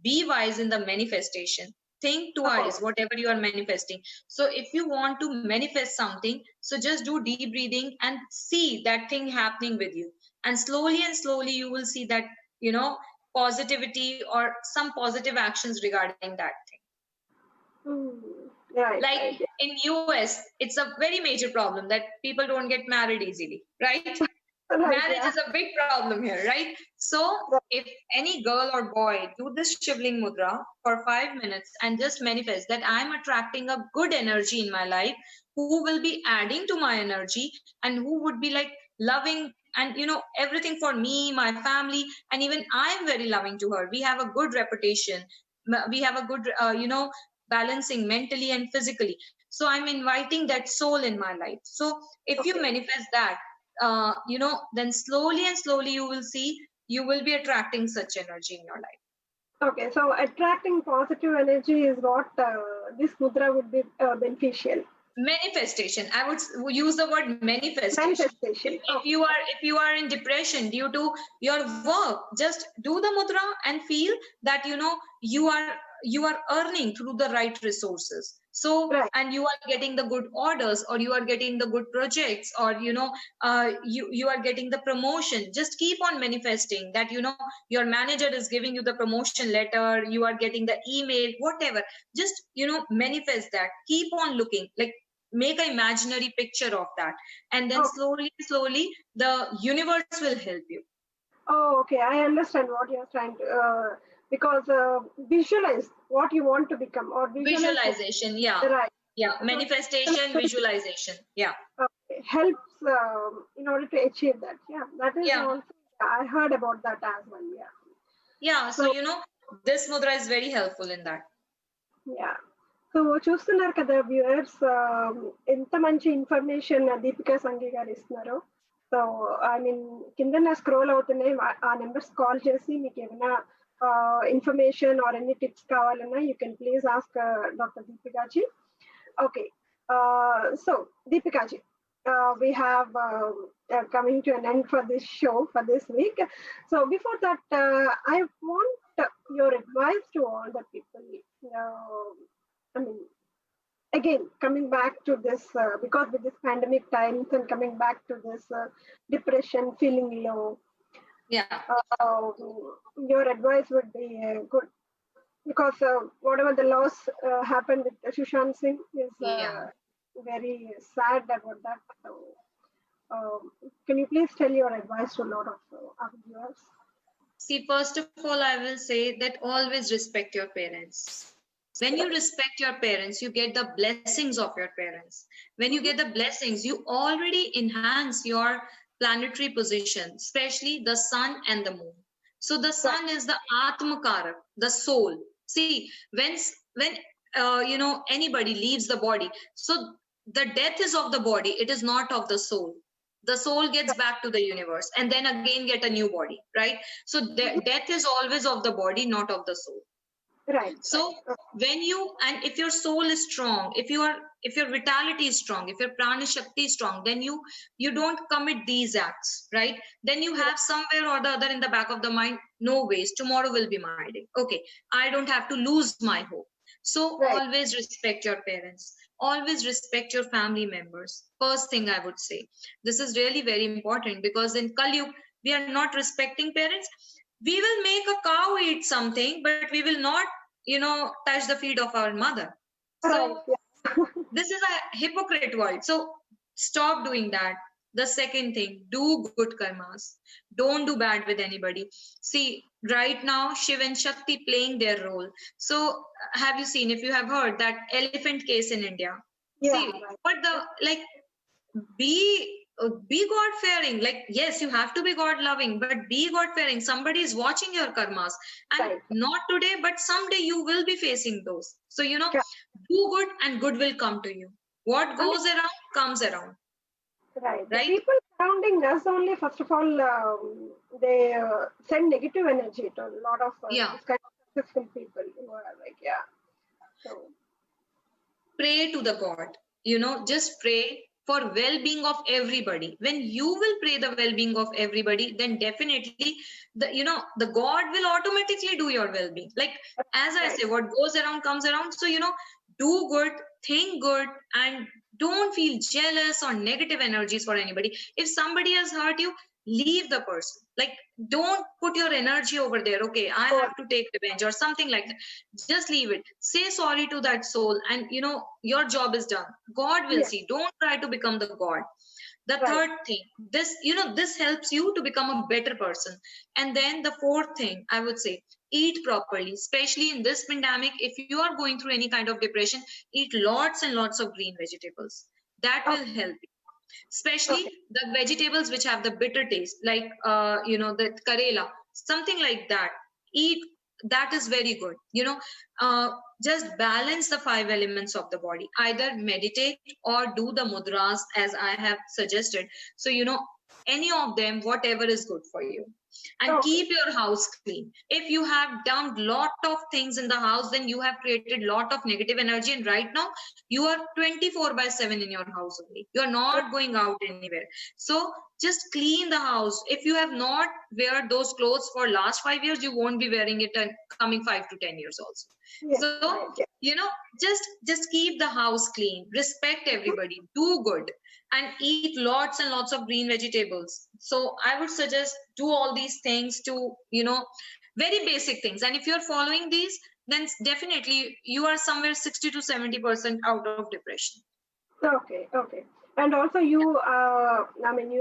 Be wise in the manifestation. Think Oh, twice, whatever you are manifesting. So if you want to manifest something, so just do deep breathing and see that thing happening with you. And slowly you will see that, positivity or some positive actions regarding that thing. hmm. Right, Like right. Yeah. in US, it's a very major problem that people don't get married easily, right? Right, Marriage yeah. is a big problem here, right? So Right. if any girl or boy do this Shivling mudra for 5 minutes and just manifest that I'm attracting a good energy in my life, who will be adding to my energy and who would be like loving and everything for me, my family, and even I'm very loving to her. We have a good reputation. We have a good, balancing mentally and physically. So I'm inviting that soul in my life. So if you Okay. manifest that, then slowly and slowly you will see you will be attracting such energy in your life. Okay. So attracting positive energy is what this mudra would be beneficial. Manifestation, I would use the word manifestation. if, Manifestation. if Okay. you are if you are in depression due to your work, just do the mudra and feel that you are earning through the right resources. So Right. and you are getting the good orders, or you are getting the good projects, or you are getting the promotion. Just keep on manifesting that your manager is giving you the promotion letter, you are getting the email, whatever. Just manifest that. Keep on looking, like make an imaginary picture of that, and then Oh, slowly the universe will help you. oh, okay. I understand what you're trying to, because visualize what you want to become or visualize what, Visualization, yeah. right. Yeah, So manifestation, visualization, yeah. it helps in order to achieve that. Yeah, that is Yeah, also, I heard about that as well. Yeah. yeah. So So, this mudra is very helpful in that. yeah. So చూస్తున్నారు కదా viewers ఎంత మంచి information Deepika Sanghi గారు ఇస్తున్నారు. So I mean కింద scroll అవుతున్నాయి ఆ numbers call చేసి మీకు ఏమైనా ఇన్ఫర్మేషన్ ఆర్ ఎనీ టిప్స్ కావాలన్నా you can please ask doctor Deepikaji. Okay. So Deepikaji, we have coming to an end for this show for this week. So before that, I want your advice to all the people. I mean, again, coming back to this, because with this pandemic times and coming back to this depression, feeling low, Yeah, uh, your advice would be good. Because whatever the loss happened with Sushant Singh is yeah. very sad about that. So, can you please tell your advice to a lot of our viewers? See, first of all, I will say that always respect your parents. When you respect your parents, you get the blessings of your parents. When you get the blessings, you already enhance your planetary position, especially the sun and the moon. So the sun is the Atmakarak, the soul. See, when anybody leaves the body, so the death is of the body, it is not of the soul. The soul gets back to the universe and then again get a new body, right? So death is always of the body, not of the soul. Right. So when you, and if your soul is strong, if your vitality is strong, if your prana shakti is strong, then you don't commit these acts, right? Then you have somewhere or the other in the back of the mind, no ways, tomorrow will be my day. Okay, I don't have to lose my hope. So Right. always respect your parents, always respect your family members. First thing I would say, this is really very important, because in Kali Yuga we are not respecting parents. We will make a cow eat something, but we will not touch the feet of our mother. Right. So Yeah. this is a hypocrite world. So stop doing that. The second thing, do good karmas. Don't do bad with anybody. See, right now, Shiv and Shakti playing their role. So have you seen, if you have heard that elephant case in India? Yeah. See, Right. but be God fearing. Like, yes, you have to be God loving, but be God fearing. Somebody is watching your karmas, and Right. not today, but someday you will be facing those. So Yeah. do good and good will come to you. What goes around comes around, Right. The right? people surrounding us only, first of all, they send negative energy to a lot of Yeah. this kind of successful people who are like, yeah. So, Pray to the God. Just pray for well-being of everybody. When you will pray the well-being of everybody, then definitely the God will automatically do your well-being. Like, as I right. say, what goes around comes around. So do good, think good, and don't feel jealous or negative energies for anybody. If somebody has hurt you, leave the person. Like, don't put your energy over there. Okay, I So, have to take revenge or something like that. Just leave it. Say sorry to that soul, and your job is done. God will yes. see. Don't try to become the God. The Right. third thing, this helps you to become a better person. And then the fourth thing, I would say, eat properly, especially in this pandemic. If you are going through any kind of depression, eat lots and lots of green vegetables. That will Okay. help you, especially Okay. the vegetables which have the bitter taste, like the karela, something like that. Eat. That is very good. uh, just balance the 5 elements of the body. Either meditate or do the mudras as I have suggested. So any of them, whatever is good for you. And Okay. keep your house clean. If you have dumped lot of things in the house, then you have created lot of negative energy, and right now you are 24/7 in your house only. You are not going out anywhere. So just clean the house. If you have not wear those clothes for last 5 years, you won't be wearing it in coming 5 to 10 years also. Yes. So Right. Yeah. just keep the house clean, respect everybody, do good, and eat lots and lots of green vegetables. So I would suggest do all these things to very basic things. And if you're following these, then definitely you are somewhere 60 to 70% out of depression. Okay. Okay. And also, you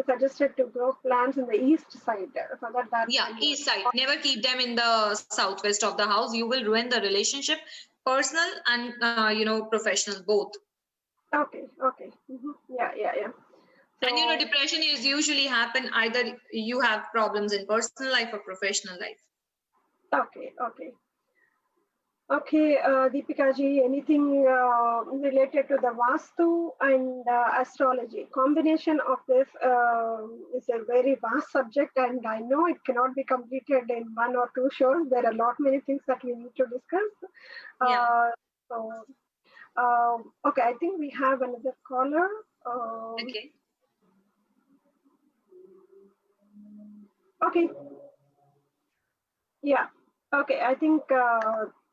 suggested to grow plants in the east side so that Yeah, will. east side. Never keep them in the southwest of the house. You will ruin the relationship, personal and professional both. Okay. Okay. Yeah. Yeah. Yeah. And So, depression is usually happen either you have problems in personal life or professional life. okay. Okay. Okay, Deepika ji, anything related to the Vastu and astrology? Combination of this is a very vast subject, and I know it cannot be completed in one or two shows. There are a lot many things that we need to discuss. Yeah. So, okay, I think we have another caller. Okay. Okay, yeah, okay, I think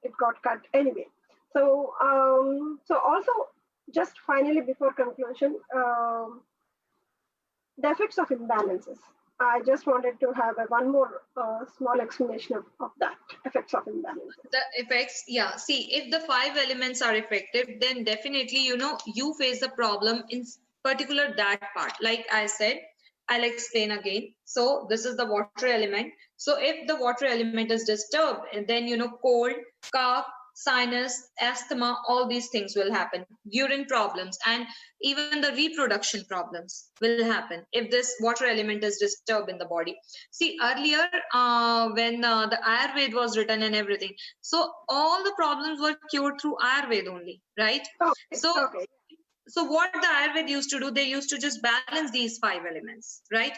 it got cut anyway. So, so also, just finally before conclusion, the effects of imbalances. I just wanted to have one more small explanation of that effects of imbalances. The effects, yeah. See, if the 5 elements are effective, then definitely you face the problem in particular that part. Like I said, I'll explain again. So this is the water element. So if the water element is disturbed, then cold, cough, sinus, asthma, all these things will happen, urine problems, and even the reproduction problems will happen if this water element is disturbed in the body. See, earlier when the Ayurveda was written and everything, so all the problems were cured through Ayurveda only, right? Okay. So what the Ayurveda used to do, they used to just balance these 5 elements, right?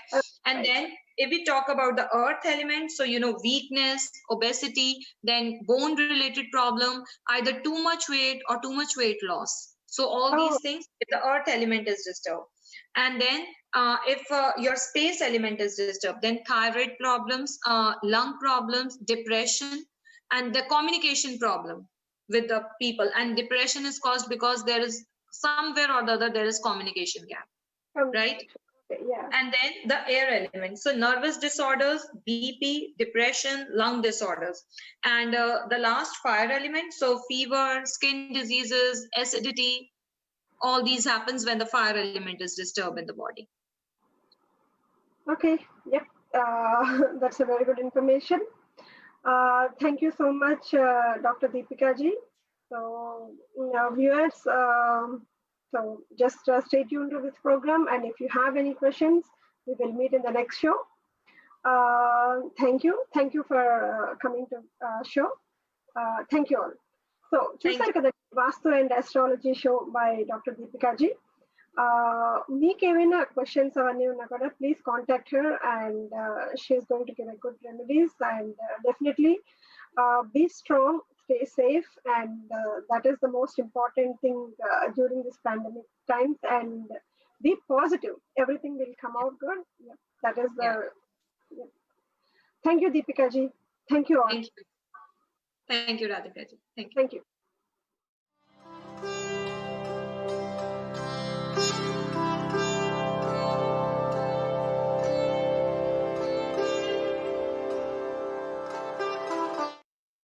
And then if we talk about the earth element, so, weakness, obesity, then bone related problem, either too much weight or too much weight loss. So all these things, if the earth element is disturbed. And then if your space element is disturbed, then thyroid problems, lung problems, depression, and the communication problem with the people. And depression is caused because there is somewhere or the other there is communication gap, right? Yeah. And then the air element, so nervous disorders, BP, depression, lung disorders. And the last, fire element, so fever, skin diseases, acidity, all these happens when the fire element is disturbed in the body. Okay, yep, that's a very good information. Thank you so much, Dr. Deepika ji. So, viewers, so just stay tuned to this program, and if you have any questions, we will meet in the next show. Thank you for coming to show. Thank you all. So, చూసారు కదా వాస్తు and astrology show by Dr. Deepika ji. మీకు ఏమైనా questions అవన్నీ ఉన్నా కూడా please contact her and she is going to give a good remedies and definitely be strong, stay safe, and that is the most important thing during this pandemic times, and be positive. Everything will come out good. Yeah, that is the. Yeah. Thank you, Deepika ji. Thank you all. Thank you, Radhika ji. Thank you. Thank you.